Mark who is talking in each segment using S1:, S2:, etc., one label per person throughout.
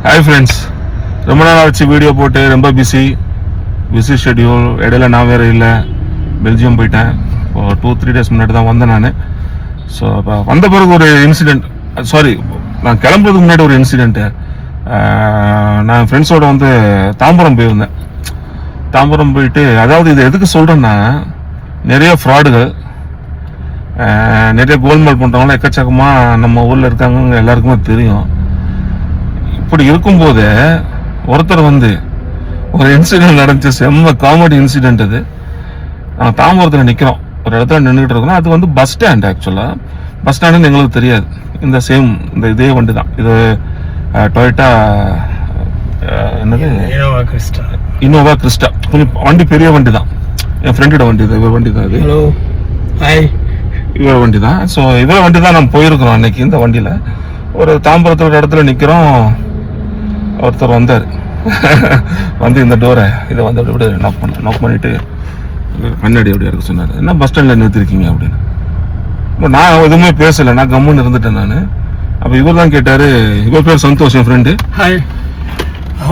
S1: Hi friends, ரொம்ப நாள் ஆச்சு வீடியோ போட்டு. ரொம்ப பிஸி ஷெட்யூல். இடையில நான் வேறு இல்லை, பெல்ஜியம் போயிட்டேன். இப்போ 2-3 டேஸ் முன்னாடி தான் வந்தேன் நான். ஸோ அப்போ வந்த பிறகு ஒரு இன்சிடெண்ட், நான் கிளம்புறதுக்கு முன்னாடி ஒரு இன்சிடெண்ட்டு. நான் ஃப்ரெண்ட்ஸோடு வந்து தாம்பரம் போயிருந்தேன். தாம்பரம் போயிட்டு, அதாவது இது எதுக்கு சொல்கிறேன்னா, நிறைய ஃப்ராடுகள், நிறைய கோல்மால் பண்ணுறவங்களாம் எக்கச்சக்கமாக நம்ம ஊரில் இருக்காங்க, எல்லாருக்குமே தெரியும். இப்படி இருக்கும்போது ஒருத்தர் வந்து ஒரு இன்சிடென்ட் நடந்துச்சு, செம்ம காமெடி இன்சிடென்ட் அது. நாங்கள் தாம்பரத்தில் நிற்கிறோம், ஒரு இடத்துல நின்றுட்டு இருக்கோம். அது வந்து பஸ் ஸ்டாண்ட். ஆக்சுவலாக பஸ் ஸ்டாண்டுன்னு எங்களுக்கு தெரியாது. இதே வண்டி தான் இது. டொயோட்டா என்னது, இனோவா கிறிஸ்டா. கொஞ்சம் வண்டி பெரிய வண்டி தான். என் ஃப்ரெண்டோட வண்டி தான், இவர் வண்டி தான் இது. இவர் வண்டி தான். ஸோ இவர் வண்டி தான் நம்ம போயிருக்கிறோம் அன்னைக்கு. இந்த வண்டியில் ஒரு தாம்பரத்தில் ஒரு இடத்துல நிற்கிறோம். ஒருத்தர் வந்தார், வந்து இந்த டோரை இதை வந்து அப்படி நாக் பண்ணிட்டு கண்ணாடி அப்படியே இருக்க சொன்னார். என்ன பஸ் ஸ்டாண்டில் நிறுத்திருக்கீங்க அப்படின்னு. இப்போ நான் எதுவுமே பேசலை, நான் கம்முன்னு இருந்துட்டேன் நான். அப்போ இவர் தான் கேட்டார். இவர் பேர் சந்தோஷ், என் ஃப்ரெண்டு.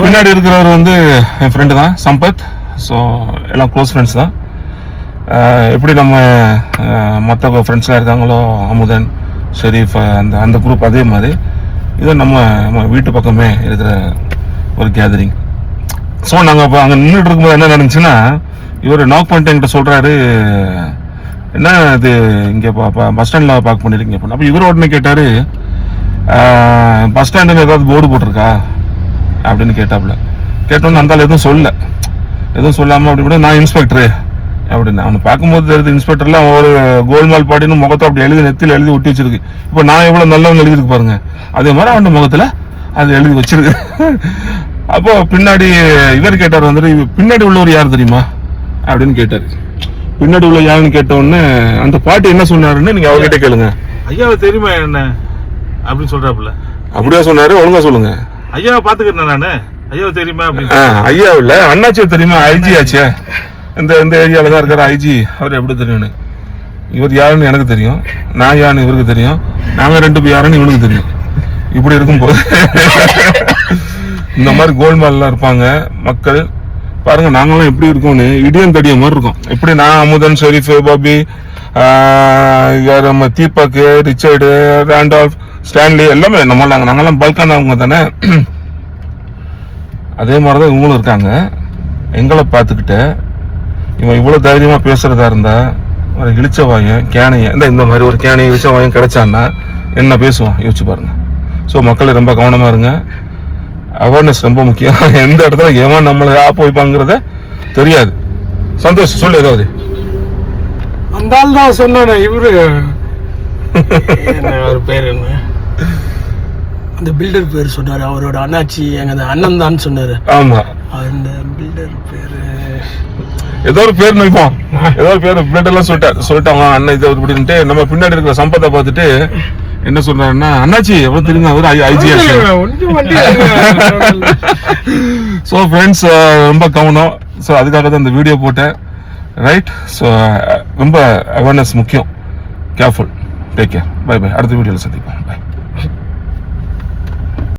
S1: பின்னாடி இருக்கிறவர் வந்து என் ஃப்ரெண்டு தான், சம்பத். ஸோ எல்லாம் க்ளோஸ் ஃப்ரெண்ட்ஸ் தான். எப்படி நம்ம மற்ற ஃப்ரெண்ட்ஸ்லாம் இருக்காங்களோ, அமுதன், ஷெரீஃப், அந்த குரூப், அதே மாதிரி இது நம்ம வீட்டு பக்கமே இருக்கிற ஒரு கேதரிங். ஸோ நாங்கள் இப்போ அங்கே நின்றுட்டு இருக்கும்போது என்ன நடந்துச்சுன்னா, இவர் நாக் பண்ணிட்டு என்கிட்ட சொல்கிறாரு, என்ன இது இங்கே பஸ் ஸ்டாண்டில் பார்க் பண்ணியிருக்கீங்க அப்படின்னு. அப்போ இவர் உடனே கேட்டார், பஸ் ஸ்டாண்டுன்னு ஏதாவது போர்டு போட்டிருக்கா அப்படின்னு கேட்டாப்புல. கேட்டோன்னு அந்த எதுவும் சொல்லாமல் அப்படி கூட, நான் இன்ஸ்பெக்டரு அப்படின்னு. அவனை பார்க்கும்போது தெரியுது, இன்ஸ்பெக்டர்லாம் ஒரு கோல்மால் பாடின்னு முகத்தை அப்படி நெத்தியில் எழுதி ஒட்டி வச்சிருக்கு. இப்போ நான் எவ்வளோ நல்லவங்க எழுதிருக்கு பாருங்க, அதே மாதிரி அவன் முகத்தில் அது எழுதி வச்சிருக்கு. அப்போ பின்னாடி இவர் கேட்டார், வந்துட்டு பின்னாடி உள்ளவர் யார் தெரியுமா அப்படின்னு கேட்டார். பின்னாடி உள்ள யாருன்னு கேட்டோன்னு அந்த பாட்டி என்ன சொன்னாருன்னு நீங்க அவர்கிட்ட கேளுங்க.
S2: ஐயாவை தெரியுமா என்ன அப்படின்னு சொல்றாப்புல.
S1: அப்படியா சொன்னாரு? ஒழுங்கா சொல்லுங்க.
S2: ஐயாவை பாத்துக்கிறேன் நானு. ஐயாவை தெரியுமா அப்படின்னு.
S1: ஐயா இல்ல, அண்ணாச்சியை தெரியுமா? ஐஜி ஆச்சே, இந்த ஏரியாவில் தான் இருக்கிற ஐஜி. அவர் எப்படி தெரியும்னு, இவர் யாருன்னு எனக்கு தெரியும், நான் யாருன்னு இவருக்கு தெரியும், நாங்கள் 2 பேர் யாருன்னு இவனுக்கு தெரியும். இப்படி இருக்கும்போது இந்த மாதிரி கோல்மால்லாம் இருப்பாங்க மக்கள். பாருங்க நாங்களாம் எப்படி இருக்கோம்னு, இடியன் தடிய மாதிரி இருக்கும். எப்படி நான், அமுதன், ஷெரீஃப், பாபி, நம்ம தீபக், ரிச்சர்டு, ராண்டால்ஃப், ஸ்டான்லி எல்லாமே நாங்கெல்லாம் பல்கானவங்க தானே. அதே மாதிரிதான் இவங்களும் இருக்காங்க. எங்களை பார்த்துக்கிட்டு இவன் இவ்வளோ தைரியமாக பேசுறதா இருந்தா, ஒரு இழிச்ச வாயம், கேனைய இந்த மாதிரி ஒரு கேனைய இழிச்ச வாயம் கிடைச்சான்னா என்ன பேசுவான் யோசிச்சு பாருங்க. ஸோ மக்கள் ரொம்ப கவனமாக இருங்க. அவேர்னஸ் ரொம்ப முக்கியம். எந்த இடத்துல எவன் நம்மளை வைப்பாங்கிறத தெரியாது. சந்தோஷ் சொல்லு ஏதாவது.
S3: அந்த ஆள் தான் சொன்னானே, இவரு அவர் பேர் என்ன, அந்த பில்டர் பேர் சொன்னாரு. அவரோட அண்ணாச்சி எங்க அண்ணன் தான் சொன்னாரு.
S1: ஆமா,
S3: அந்த பில்டர் பேரு
S1: ஏதோ ஒரு பேர் நினைப்போம், ஏதோ ஒரு பேர் பிளட் எல்லாம் சொல்லிட்டாங்க அண்ணன் இது அப்படின்ட்டு. நம்ம பின்னாடி இருக்கிற சம்பத்தை பார்த்துட்டு என்ன சொல்றாருன்னா, அண்ணாச்சி எவ்வளவு தெரியுங்க, அவர் ஐஜி. ஸோ ஃப்ரெண்ட்ஸ், ரொம்ப கவனம். ஸோ அதுக்காக தான் இந்த வீடியோ போட்டேன். ரைட். ஸோ ரொம்ப அவேர்னஸ் முக்கியம். Careful. Take care. Bye bye. அடுத்த வீடியோவில் சந்திப்போம்.